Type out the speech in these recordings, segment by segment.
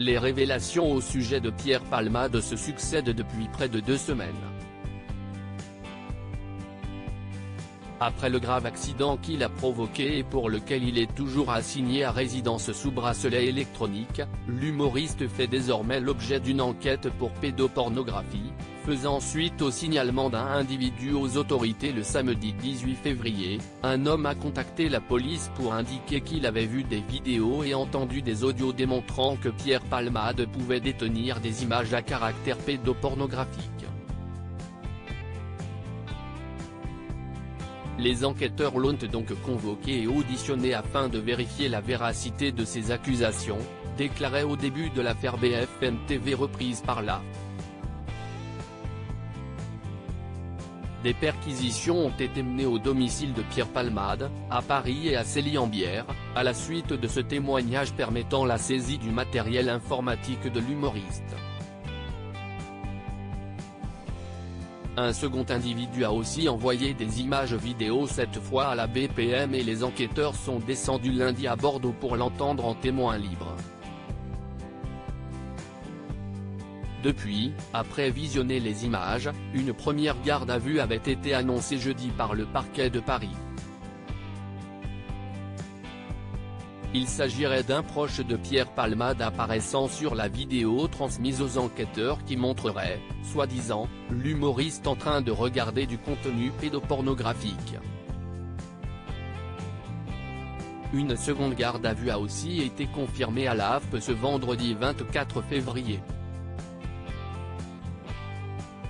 Les révélations au sujet de Pierre Palmade se succèdent depuis près de 2 semaines. Après le grave accident qu'il a provoqué et pour lequel il est toujours assigné à résidence sous bracelet électronique, l'humoriste fait désormais l'objet d'une enquête pour pédopornographie, faisant suite au signalement d'un individu aux autorités le samedi 18 février. Un homme a contacté la police pour indiquer qu'il avait vu des vidéos et entendu des audios démontrant que Pierre Palmade pouvait détenir des images à caractère pédopornographique. Les enquêteurs l'ont donc convoqué et auditionné afin de vérifier la véracité de ces accusations, déclarait au début de l'affaire BFM TV reprise par la. Des perquisitions ont été menées au domicile de Pierre Palmade, à Paris et à Célie-en-Bière, à la suite de ce témoignage permettant la saisie du matériel informatique de l'humoriste. Un second individu a aussi envoyé des images vidéo cette fois à la BPM et les enquêteurs sont descendus lundi à Bordeaux pour l'entendre en témoin libre. Depuis, après visionner les images, une première garde à vue avait été annoncée jeudi par le parquet de Paris. Il s'agirait d'un proche de Pierre Palmade apparaissant sur la vidéo transmise aux enquêteurs qui montrerait, soi-disant, l'humoriste en train de regarder du contenu pédopornographique. Une seconde garde à vue a aussi été confirmée à la AFP ce vendredi 24 février.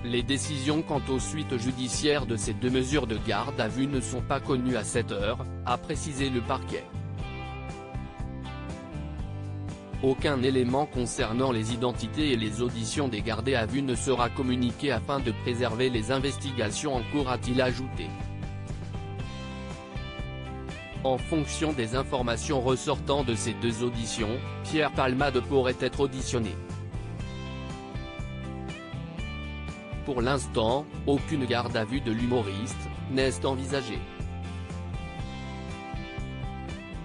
Les décisions quant aux suites judiciaires de ces 2 mesures de garde à vue ne sont pas connues à cette heure, a précisé le parquet. Aucun élément concernant les identités et les auditions des gardés à vue ne sera communiqué afin de préserver les investigations en cours, a-t-il ajouté. En fonction des informations ressortant de ces 2 auditions, Pierre Palmade pourrait être auditionné. Pour l'instant, aucune garde à vue de l'humoriste n'est envisagée.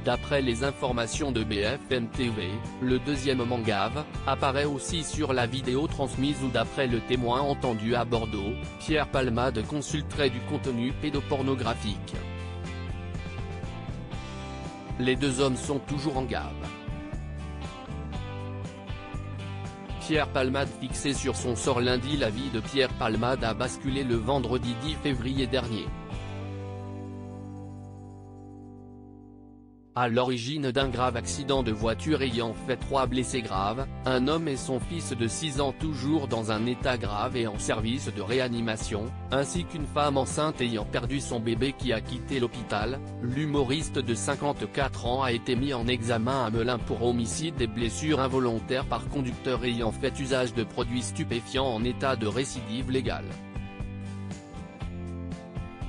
D'après les informations de BFM TV, le deuxième mangave apparaît aussi sur la vidéo transmise où d'après le témoin entendu à Bordeaux, Pierre Palmade consulterait du contenu pédopornographique. Les 2 hommes sont toujours en garde. Pierre Palmade fixé sur son sort lundi. La vie de Pierre Palmade a basculé le vendredi 10 février dernier. À l'origine d'un grave accident de voiture ayant fait 3 blessés graves, un homme et son fils de 6 ans toujours dans un état grave et en service de réanimation, ainsi qu'une femme enceinte ayant perdu son bébé qui a quitté l'hôpital, l'humoriste de 54 ans a été mis en examen à Melun pour homicide et blessures involontaires par conducteur ayant fait usage de produits stupéfiants en état de récidive légale.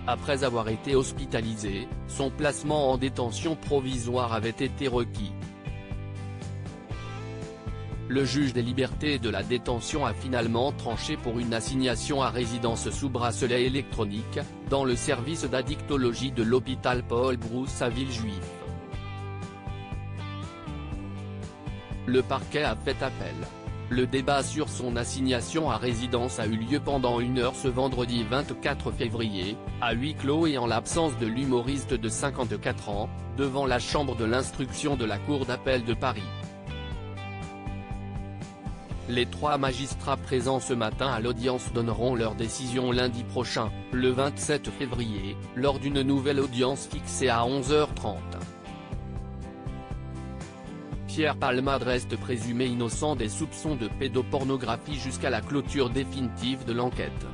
Après avoir été hospitalisé, son placement en détention provisoire avait été requis. Le juge des libertés et de la détention a finalement tranché pour une assignation à résidence sous bracelet électronique, dans le service d'addictologie de l'hôpital Paul Brousse à Villejuif. Le parquet a fait appel. Le débat sur son assignation à résidence a eu lieu pendant 1 heure ce vendredi 24 février, à huis clos et en l'absence de l'humoriste de 54 ans, devant la chambre de l'instruction de la Cour d'appel de Paris. Les 3 magistrats présents ce matin à l'audience donneront leur décision lundi prochain, le 27 février, lors d'une nouvelle audience fixée à 11h30. Pierre Palmade reste présumé innocent des soupçons de pédopornographie jusqu'à la clôture définitive de l'enquête.